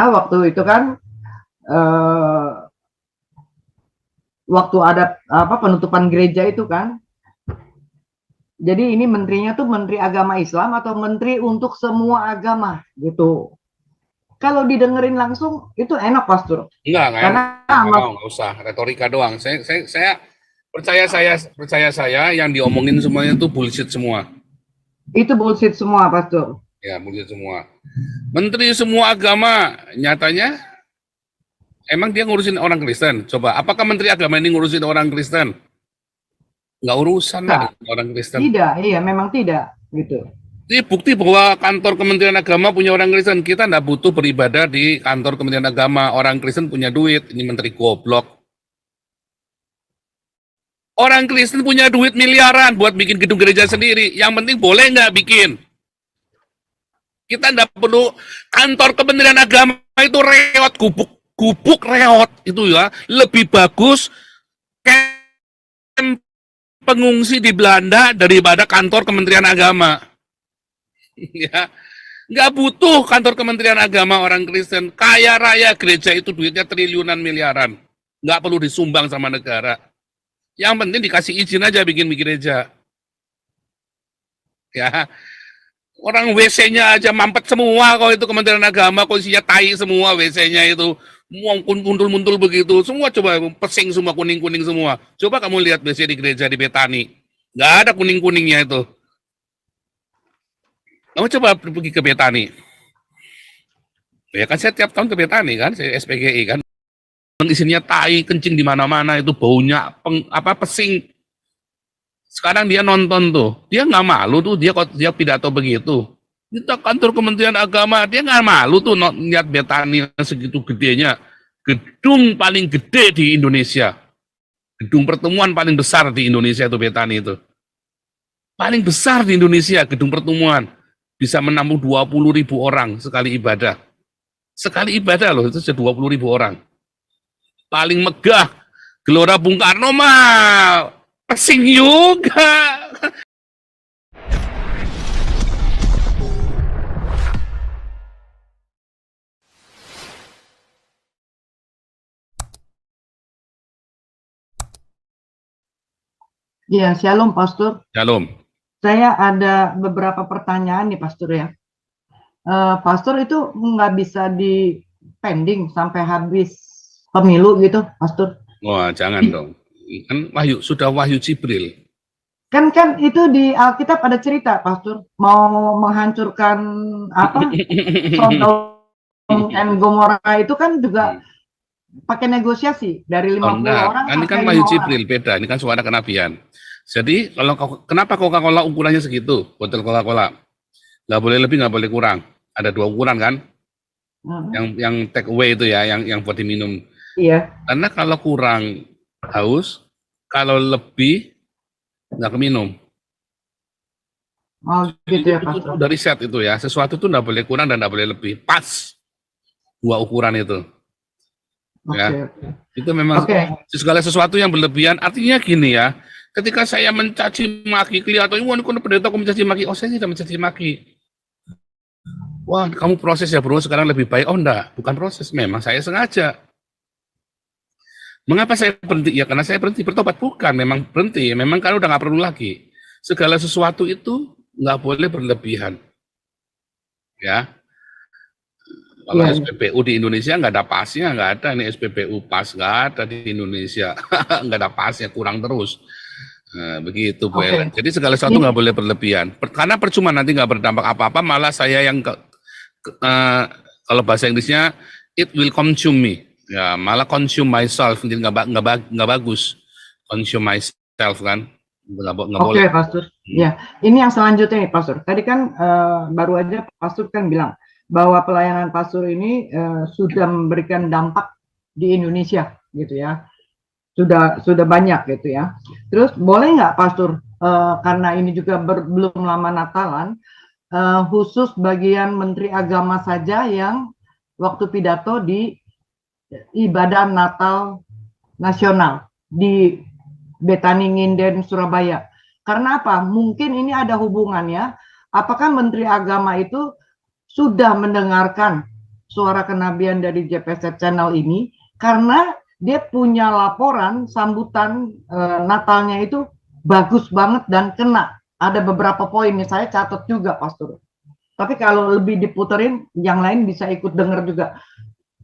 waktu itu kan waktu ada penutupan gereja itu kan, jadi ini menterinya tuh menteri agama Islam atau menteri untuk semua agama gitu. Kalau didengerin langsung itu enak, Pastor. Enggak Karena nggak usah retorika doang. Saya percaya saya yang diomongin semuanya itu bullshit semua. Itu bullshit semua, Pastor. Ya, bullshit semua. Menteri semua agama, nyatanya emang dia ngurusin orang Kristen? Coba, apakah Menteri Agama ini ngurusin orang Kristen? Nggak urusan lah orang Kristen. Tidak, iya memang tidak, gitu. Ini bukti bahwa kantor Kementerian Agama punya orang Kristen. Kita nggak butuh beribadah di kantor Kementerian Agama. Orang Kristen punya duit. Ini menteri goblok. Orang Kristen punya duit miliaran buat bikin gedung gereja sendiri. Yang penting boleh nggak bikin. Kita nggak perlu kantor Kementerian Agama itu reot, gubuk reot itu ya. Lebih bagus camp pengungsi di Belanda daripada kantor Kementerian Agama. Ya, nggak butuh kantor Kementerian Agama orang Kristen. Kaya raya gereja itu duitnya triliunan miliaran. Nggak perlu disumbang sama negara. Yang penting dikasih izin aja bikin gereja. Ya, orang WC-nya aja mampet semua kalau itu Kementerian Agama, kok isinya tai semua WC-nya itu. Muntul-muntul begitu. Semua coba pesing semua, kuning-kuning semua. Coba kamu lihat WC di gereja di Betani. Nggak ada kuning-kuningnya itu. Kamu coba pergi ke Betani. Ya kan saya tiap tahun ke Betani kan, saya SPGI kan. Isinya tai, kencing di mana-mana itu baunya pesing. Sekarang dia nonton tuh, dia nggak malu tuh, dia pidato begitu. Kita kantor Kementerian Agama, dia nggak malu tuh lihat Betani segitu gedenya. Gedung paling gede di Indonesia. Gedung pertemuan paling besar di Indonesia itu Betani itu. Paling besar di Indonesia gedung pertemuan. Bisa menampung 20.000 orang sekali ibadah. Sekali ibadah loh, itu 20.000 orang. Paling megah, Gelora Bung Karno mah pesing juga. Iya, shalom, Pastor. Shalom. Saya ada beberapa pertanyaan nih, Pastor ya. Pastor itu nggak bisa di pending sampai habis pemilu gitu, Pastor? Wah, jangan dong. Kan sudah Wahyu Jibril. Kan itu di Alkitab ada cerita, Pastor, mau menghancurkan Sodom dan Gomora itu kan juga pakai negosiasi dari 50 orang. Ini kan Wahyu Jibril, beda. Ini kan suara kenabian. Jadi kenapa Coca-Cola ukurannya segitu? Botol Coca-Cola nggak boleh lebih, nggak boleh kurang. Ada 2 ukuran kan? Yang take away itu ya, yang buat diminum. Iya. Karena kalau kurang haus, kalau lebih nggak keminum. Oh gitu ya, Pastor. Itu dari set itu ya, sesuatu itu nggak boleh kurang dan nggak boleh lebih. Pas 2 ukuran itu. Ya, itu memang segala sesuatu yang berlebihan. Artinya gini ya, ketika saya mencaci maki kelihatan, wah ini pendeta kok mencaci maki. Oh, saya tidak mencaci maki. Wah, kamu proses ya bro, sekarang lebih baik. Oh enggak, bukan proses, memang saya sengaja. Mengapa saya berhenti? Ya karena saya berhenti bertobat. Bukan, memang berhenti. Memang kan udah nggak perlu lagi. Segala sesuatu itu nggak boleh berlebihan. Ya. Kalau SPBU di Indonesia nggak ada pasnya, nggak ada. Ini SPBU pas, nggak ada di Indonesia. Nggak ada pasnya, kurang terus. Nah, begitu Bu Ellen. Jadi segala sesuatu nggak boleh berlebihan. Karena percuma nanti nggak berdampak apa-apa, malah saya yang kalau bahasa Inggrisnya it will consume me. Ya, malah consume myself, jadi nggak bagus. Consume myself kan, nggak boleh. Oke, Pastor. Ya, ini yang selanjutnya nih, Pastor. Tadi kan baru aja Pastor kan bilang bahwa pelayanan Pastor ini sudah memberikan dampak di Indonesia, gitu ya. Sudah banyak gitu ya. Terus boleh nggak Pastor, karena ini juga belum lama Natalan, khusus bagian Menteri Agama saja yang waktu pidato di ibadah Natal nasional di Betani Nginden Surabaya. Karena apa? Mungkin ini ada hubungannya. Apakah Menteri Agama itu sudah mendengarkan Suara Kenabian dari JPZ Channel ini karena dia punya laporan sambutan Natalnya itu bagus banget dan kena. Ada beberapa poin nih, saya catat juga, Pastor. Tapi kalau lebih diputerin, yang lain bisa ikut denger juga.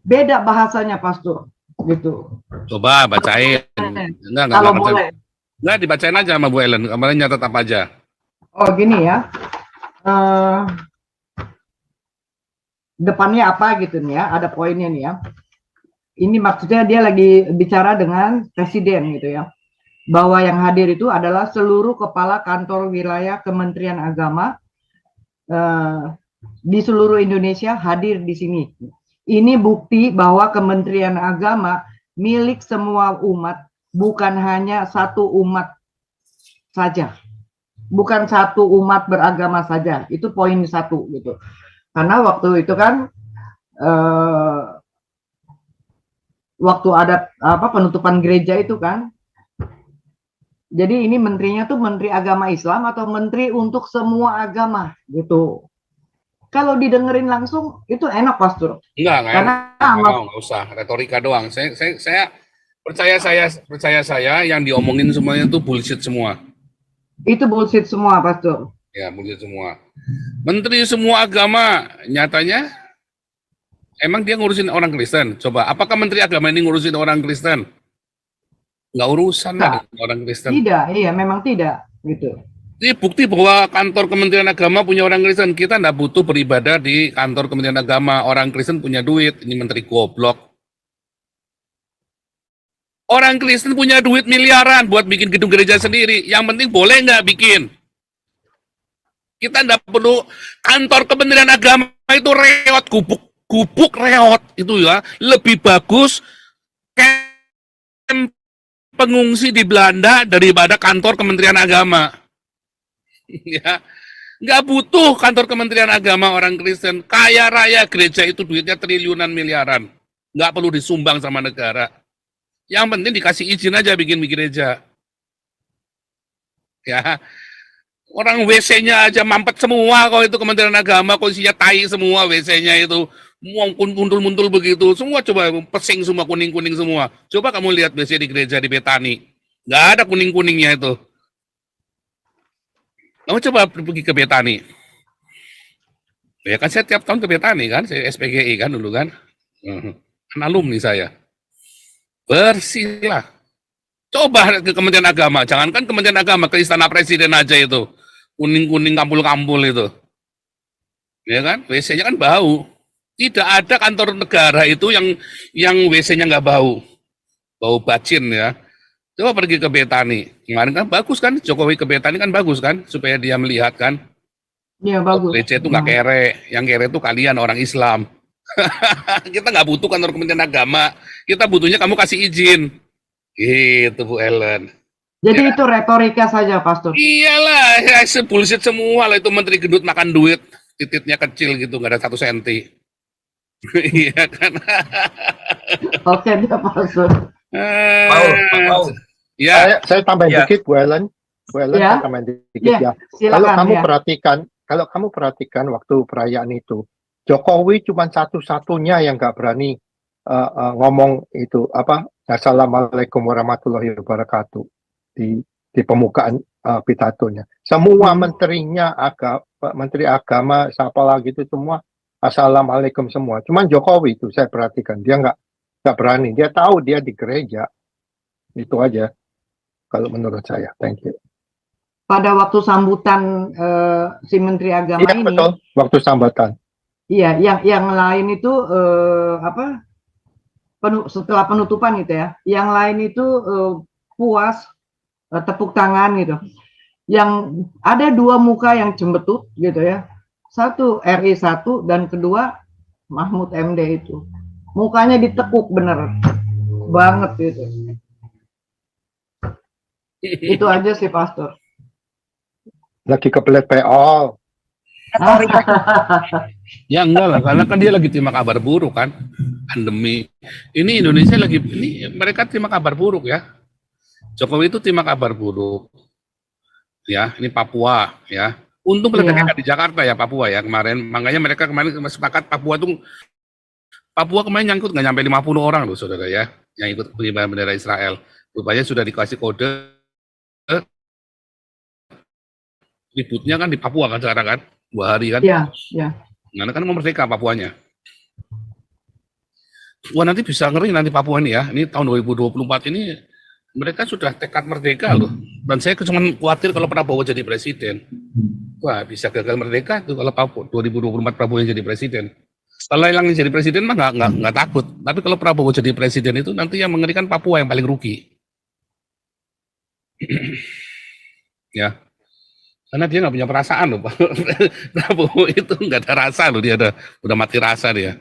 Beda bahasanya, Pastor. Gitu. Coba bacain. Kalau boleh. Enggak, dibacain aja sama Bu Ellen. Kemarin nyatat apa aja? Oh, gini ya. Depannya apa gitu nih ya, ada poinnya nih ya. Ini maksudnya dia lagi bicara dengan presiden gitu ya. Bahwa yang hadir itu adalah seluruh kepala kantor wilayah Kementerian Agama di seluruh Indonesia hadir di sini. Ini bukti bahwa Kementerian Agama milik semua umat, bukan hanya satu umat saja. Bukan satu umat beragama saja. Itu poin satu gitu. Karena waktu itu kan waktu ada penutupan gereja itu kan, jadi ini menterinya tuh menteri agama Islam atau menteri untuk semua agama gitu. Kalau didengerin langsung itu enak, Pastor. Enggak usah retorika doang. Saya percaya saya yang diomongin semuanya itu bullshit semua. Itu bullshit semua, Pastor. Ya, bullshit semua. Menteri semua agama, nyatanya emang dia ngurusin orang Kristen? Coba, apakah Menteri Agama ini ngurusin orang Kristen? Nggak urusan lah dengan orang Kristen. Tidak, iya memang tidak gitu. Ini bukti bahwa kantor Kementerian Agama punya orang Kristen. Kita nggak butuh beribadah di kantor Kementerian Agama. Orang Kristen punya duit. Ini menteri goblok. Orang Kristen punya duit miliaran buat bikin gedung gereja sendiri. Yang penting boleh nggak bikin. Kita nggak perlu kantor Kementerian Agama itu reot, gubuk reot itu ya. Lebih bagus camp pengungsi di Belanda daripada kantor Kementerian Agama. Ya, nggak butuh kantor Kementerian Agama orang Kristen. Kaya raya gereja itu duitnya triliunan miliaran. Nggak perlu disumbang sama negara. Yang penting dikasih izin aja bikin gereja. Ya, orang WC-nya aja mampet semua kok itu Kementerian Agama, kok isinya tai semua WC-nya itu. Muntul-muntul begitu. Semua coba pesing semua, kuning-kuning semua. Coba kamu lihat WC di gereja di Betani. Nggak ada kuning-kuningnya itu. Kamu coba pergi ke Betani. Ya kan saya tiap tahun ke Betani kan, saya SPGI kan dulu kan. Kan alumni saya. Bersih lah. Coba ke Kementerian Agama, jangankan Kementerian Agama, ke Istana Presiden aja itu. Kuning-kuning kampul-kampul itu. Ya kan, WC-nya kan bau. Tidak ada kantor negara itu yang WC-nya nggak bau. Bau bacin ya. Coba pergi ke Betani. Kemarin kan bagus kan, Jokowi ke Betani kan bagus kan, supaya dia melihat kan. Iya bagus. Gereja itu nggak kere, yang kere itu kalian orang Islam. Kita nggak butuh kantor Kementerian Agama, kita butuhnya kamu kasih izin. Gitu Bu Ellen. Jadi ya, itu retorika saja, Pastor. Iyalah, ya, bullshit semua lah itu menteri gendut makan duit, titiknya kecil gitu, nggak ada 1 senti. Iya kan? Oke, dia Pastor. Paul. Ya. Saya tambahin dikit, Bu Ellen. Ya. Saya tambahin dikit ya. Silakan, kalau kamu perhatikan waktu perayaan itu, Jokowi cuma satu-satunya yang nggak berani ngomong itu apa? Assalamualaikum warahmatullahi wabarakatuh di pembukaan pidatonya. Semua menterinya, menteri agama, siapa lagi itu semua assalamualaikum semua. Cuman Jokowi itu saya perhatikan dia nggak berani. Dia tahu dia di gereja. Itu aja kalau menurut saya. Thank you. Pada waktu sambutan si Menteri Agama ini. Betul. Waktu sambutan. Iya, yang lain itu setelah penutupan gitu ya. Yang lain itu puas, tepuk tangan gitu. Yang ada 2 muka yang cembetut gitu ya. Satu RI 1 dan kedua Mahfud MD itu. Mukanya ditekuk bener banget gitu. Itu aja sih, Pastor. Lagi kebelet PO. Ya enggak lah, karena kan dia lagi terima kabar buruk kan, pandemi. Ini Indonesia mereka terima kabar buruk ya. Jokowi itu terima kabar buruk. Ya, ini Papua ya. Untung letaknya di Jakarta ya Papua ya kemarin. Makanya mereka kemarin sepakat Papua itu Papua kemarin nyangkut nggak nyampe 50 orang loh, saudara ya, yang ikut pengibaran bendera Israel. Rupanya sudah dikasih kode, ributnya kan di Papua kan sekarang kan, 2 hari kan. Iya, iya. Nah, kan mau merdeka Papuanya. Wah, nanti bisa ngeri nanti Papua ini ya. Ini tahun 2024 ini mereka sudah tekad merdeka loh. Dan saya cuma khawatir kalau Prabowo jadi presiden. Wah, bisa gagal merdeka tuh kalau Papua 2024 Prabowo yang jadi presiden. Kalau yang jadi presiden mah nggak takut. Tapi kalau Prabowo jadi presiden itu nanti yang mengerikan Papua yang paling rugi. Ya, karena dia nggak punya perasaan loh. Prabowo itu nggak ada rasa loh, dia udah mati rasa dia.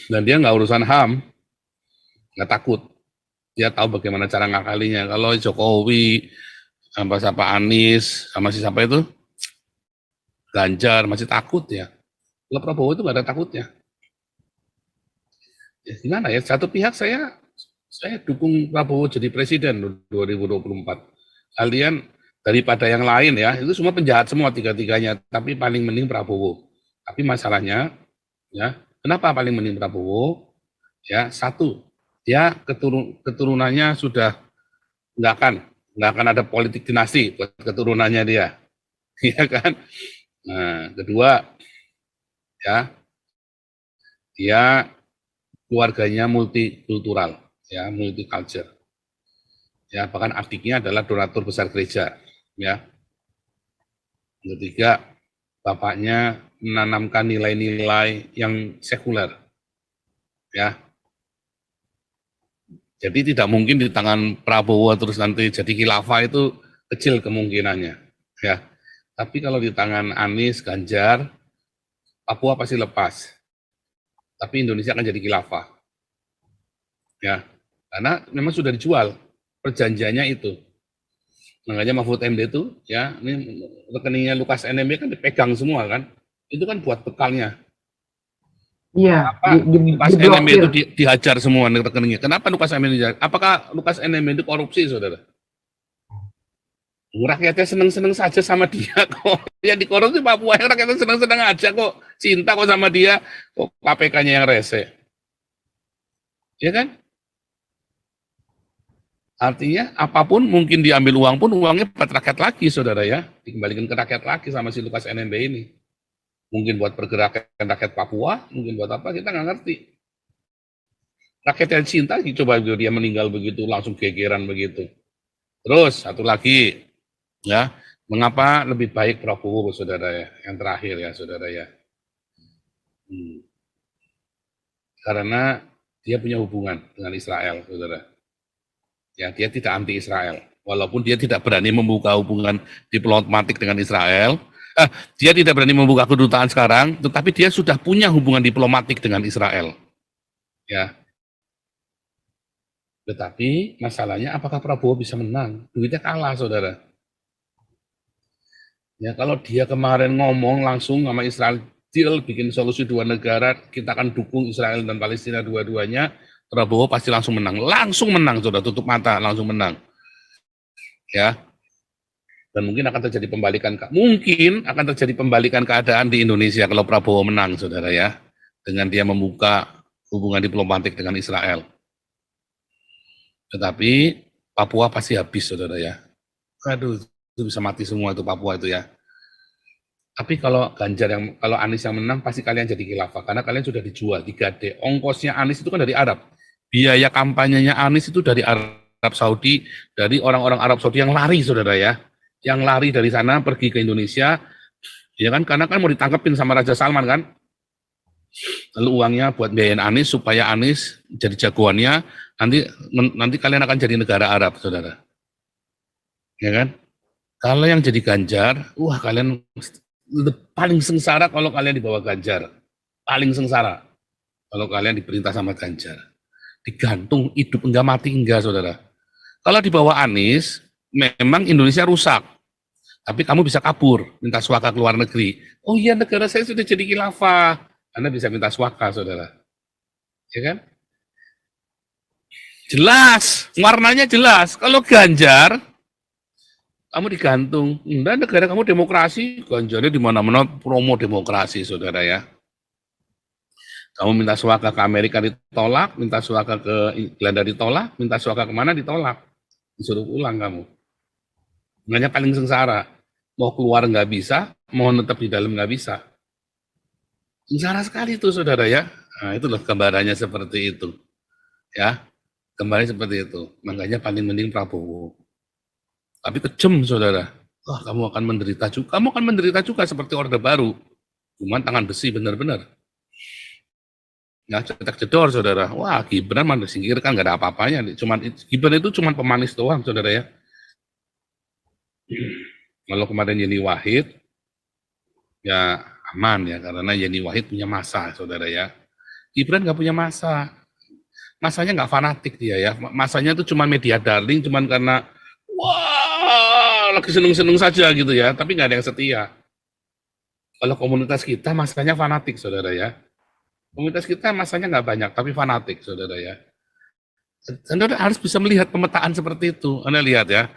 Dan dia nggak urusan HAM, nggak takut. Dia tahu bagaimana cara ngakalinya. Kalau Jokowi, sama siapa Anies, sama siapa itu, Ganjar masih takut ya. Kalau Prabowo itu nggak ada takutnya. Ya, gimana ya? Satu pihak saya dukung Prabowo jadi presiden 2024. Kalian daripada yang lain ya, itu semua penjahat semua tiga-tiganya. Tapi paling mending Prabowo. Tapi masalahnya, ya, kenapa paling mending Prabowo? Ya, satu, dia keturunannya sudah nggak akan ada politik dinasti buat keturunannya dia, ya kan? Nah, kedua, ya, dia keluarganya multikultural, ya, multicultural, ya, bahkan adiknya adalah donatur besar gereja, ya. Ketiga, bapaknya menanamkan nilai-nilai yang sekuler, ya. Jadi tidak mungkin di tangan Prabowo terus nanti jadi khilafah, itu kecil kemungkinannya, ya. Tapi kalau di tangan Anies, Ganjar, Papua pasti lepas. Tapi Indonesia akan jadi khilafah, ya. Karena memang sudah dijual, perjanjiannya itu. Makanya Mahfud MD itu, ya, ini rekeningnya Lukas NMB kan dipegang semua kan. Itu kan buat bekalnya. Iya, Lukas NMB itu diblokir. dihajar semua rekeningnya. Kenapa Lukas NMB dihajar? Apakah Lukas NMB itu korupsi, saudara? Rakyatnya seneng-seneng saja sama dia kok. Yang dikorupsi Papua, yang rakyatnya seneng-seneng aja kok. Cinta kok sama dia, kok KPK-nya yang rese. Ya kan? Artinya apapun mungkin diambil uang pun uangnya buat rakyat lagi, saudara ya. Dikembalikan ke rakyat lagi sama si Lukas NMB ini. Mungkin buat pergerakan rakyat Papua, mungkin buat apa, kita nggak ngerti. Rakyat yang cinta, coba dia meninggal begitu, langsung gegeran begitu. Terus, satu lagi, ya, mengapa lebih baik Prabowo, saudara ya, yang terakhir ya, saudara ya. Karena dia punya hubungan dengan Israel, saudara. Ya, dia tidak anti Israel, walaupun dia tidak berani membuka hubungan diplomatik dengan Israel. Dia tidak berani membuka kedutaan sekarang, tetapi dia sudah punya hubungan diplomatik dengan Israel. Ya. Tetapi masalahnya apakah Prabowo bisa menang? Duitnya kalah, saudara. Ya, kalau dia kemarin ngomong langsung sama Israel, deal bikin solusi 2 negara, kita akan dukung Israel dan Palestina dua-duanya, Prabowo pasti langsung menang, saudara, tutup mata, langsung menang. Ya. Dan mungkin akan terjadi pembalikan keadaan di Indonesia kalau Prabowo menang, saudara ya, dengan dia membuka hubungan diplomatik dengan Israel. Tetapi Papua pasti habis, saudara ya. Aduh, itu bisa mati semua itu Papua itu ya. Tapi kalau kalau Anies yang menang, pasti kalian jadi khilafah, karena kalian sudah dijual, digade. Ongkosnya Anies itu kan dari Arab. Biaya kampanyenya Anies itu dari Arab Saudi, dari orang-orang Arab Saudi yang lari, saudara ya. Yang lari dari sana pergi ke Indonesia, ya kan, karena kan mau ditangkepin sama Raja Salman kan. Lalu uangnya buat biayain Anies supaya Anies jadi jagoannya, nanti kalian akan jadi negara Arab, saudara. Ya kan? Kalau yang jadi Ganjar, wah kalian paling sengsara kalau kalian dibawa Ganjar. Paling sengsara kalau kalian diperintah sama Ganjar. Digantung hidup enggak mati enggak, saudara. Kalau dibawa Anies, memang Indonesia rusak. Tapi kamu bisa kabur, minta suaka ke luar negeri. Oh iya, negara saya sudah jadi khilafah. Anda bisa minta suaka, saudara. Ya kan? Jelas, warnanya jelas. Kalau Ganjar, kamu digantung. Enggak, negara kamu demokrasi, Ganjarnya di mana-mana promo demokrasi, saudara ya. Kamu minta suaka ke Amerika ditolak, minta suaka ke Belanda ditolak, minta suaka kemana ditolak. Disuruh pulang kamu. Makanya paling sengsara. Mau keluar nggak bisa, mau tetap di dalam nggak bisa. Sengsara sekali itu saudara ya. Nah, itu loh gambarannya seperti itu. Ya, gambarnya seperti itu. Makanya paling mending Prabowo. Tapi kejem saudara. Wah, kamu akan menderita juga. Kamu akan menderita juga seperti Orde Baru. Cuman tangan besi benar-benar. Ya, cetak-cedor saudara. Wah, Gibran mana disingkirkan, nggak ada apa-apanya. Gibran itu cuma pemanis doang saudara ya. Kalau kemarin Yeni Wahid, ya aman ya, karena Yeni Wahid punya masa, saudara ya. Gibran nggak punya masa. Masanya nggak fanatik dia ya. Masanya itu cuma media darling, cuma karena, wah, lagi seneng-seneng saja gitu ya, tapi nggak ada yang setia. Kalau komunitas kita masanya fanatik, saudara ya. Komunitas kita masanya nggak banyak, tapi fanatik, saudara ya. Saudara harus bisa melihat pemetaan seperti itu. Anda lihat ya.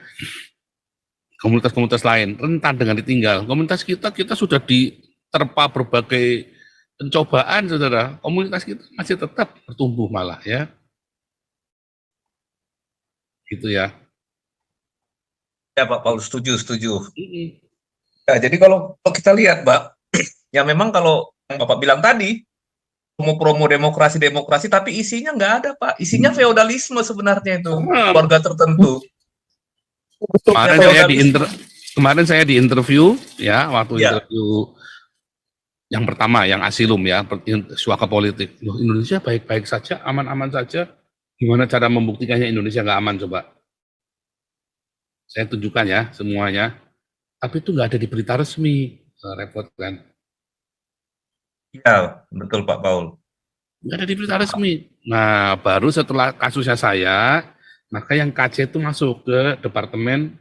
Komunitas-komunitas lain rentan dengan ditinggal. Komunitas kita sudah diterpa berbagai pencobaan, saudara. Komunitas kita masih tetap bertumbuh malah ya. Gitu ya. Ya Pak Paul, setuju. Nah, jadi kalau kita lihat, Pak, ya memang kalau yang Bapak bilang tadi, promo demokrasi, tapi isinya nggak ada, Pak. Isinya feodalisme sebenarnya itu, keluarga tertentu. Kemarin saya di interview ya, waktu interview yang pertama yang asilum ya, suaka politik. Loh, Indonesia baik-baik saja, aman-aman saja. Gimana cara membuktikannya Indonesia nggak aman coba? Saya tunjukkan ya semuanya. Tapi itu nggak ada di berita resmi, repot kan? Iya, betul Pak Paul. Nggak ada di berita resmi. Nah, baru setelah kasusnya saya, maka yang KC itu masuk ke Departemen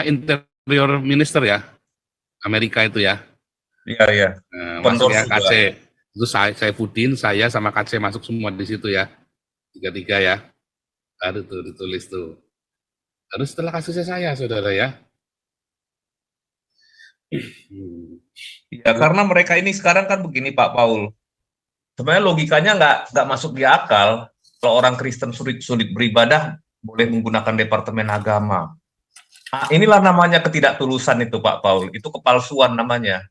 Interior Minister ya, Amerika itu ya. Iya. Masuk ya KC. Itu saya Pudin, saya sama KC masuk semua di situ ya. Tiga-tiga ya. Baru tuh ditulis tuh. Terus setelah kasusnya saya, saudara ya. Ya, karena mereka ini sekarang kan begini Pak Paul. Sebenarnya logikanya nggak masuk di akal. Kalau orang Kristen sulit beribadah, boleh menggunakan Departemen Agama. Nah, inilah namanya ketidaktulusan itu Pak Paul. Itu kepalsuan namanya.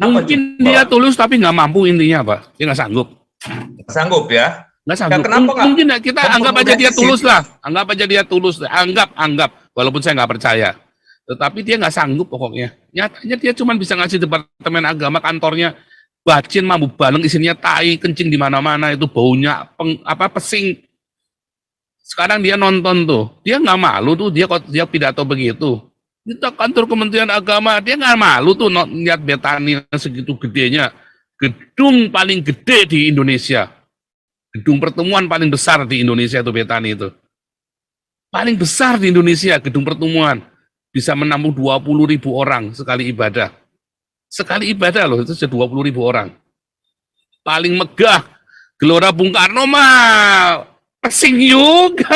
Mungkin dia tulus tapi nggak mampu intinya Pak. Dia nggak sanggup. Nggak sanggup ya? Nggak sanggup. Ya, kenapa mungkin kita anggap aja dia tulus lah. Anggap aja dia tulus. Anggap. Walaupun saya nggak percaya. Tetapi dia nggak sanggup pokoknya. Nyatanya dia cuma bisa ngasih Departemen Agama kantornya. Bacin, mambu baleng, isinya tai, kencing di mana-mana, itu baunya pesing. Sekarang dia nonton tuh, dia nggak malu tuh, dia pidato begitu. Kita kantor Kementerian Agama, dia nggak malu tuh lihat Betani segitu gedenya, gedung paling gede di Indonesia, gedung pertemuan paling besar di Indonesia itu Betani itu, paling besar di Indonesia gedung pertemuan, bisa menampung 20.000 orang sekali ibadah. Sekali ibadah loh, itu sudah 20.000 orang. Paling megah, Gelora Bung Karno mah pesing juga.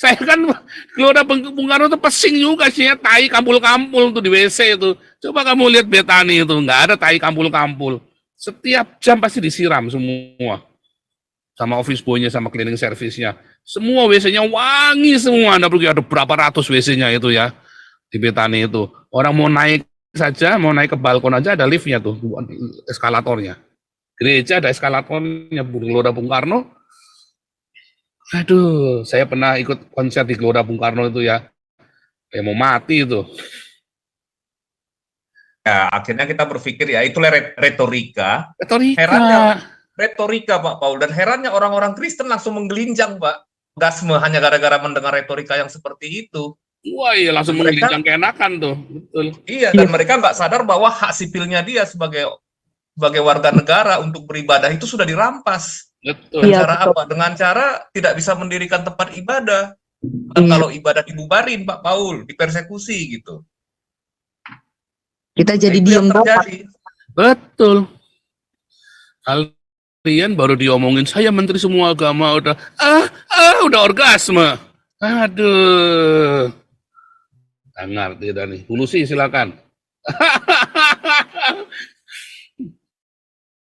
Saya kan Gelora Bung Karno itu pesing juga, sih tai kampul-kampul tuh di WC itu. Coba kamu lihat Betani itu, nggak ada tai kampul-kampul. Setiap jam pasti disiram semua. Sama office boy-nya, sama cleaning service-nya. Semua WC-nya wangi semua. Anda pergi ada berapa ratus WC-nya itu ya, di Betani itu. Orang mau naik ke balkon aja ada liftnya tuh, eskalatornya. Gereja ada eskalatornya, Gelora Bung Karno. Aduh, saya pernah ikut konser di Gelora Bung Karno itu ya. Kayak mau mati itu. Ya, akhirnya kita berpikir ya itulah retorika. Retorika. Retorika Pak Paul, dan herannya orang-orang Kristen langsung menggelinjang Pak. Gasme hanya gara-gara mendengar retorika yang seperti itu. Wah iya, langsung menggelinjang keenakan tuh. Betul. Iya, dan mereka nggak sadar bahwa hak sipilnya dia sebagai warga negara untuk beribadah itu sudah dirampas. Betul. Dengan cara apa? Dengan cara tidak bisa mendirikan tempat ibadah. Kalau ibadah dibubarin Pak Paul, dipersekusi gitu. Kita jadi diam terjadi. Betul. Kalian baru diomongin saya menteri semua agama udah udah orgasme. Aduh. Nggak ngerti dah nih. Hulusi silakan.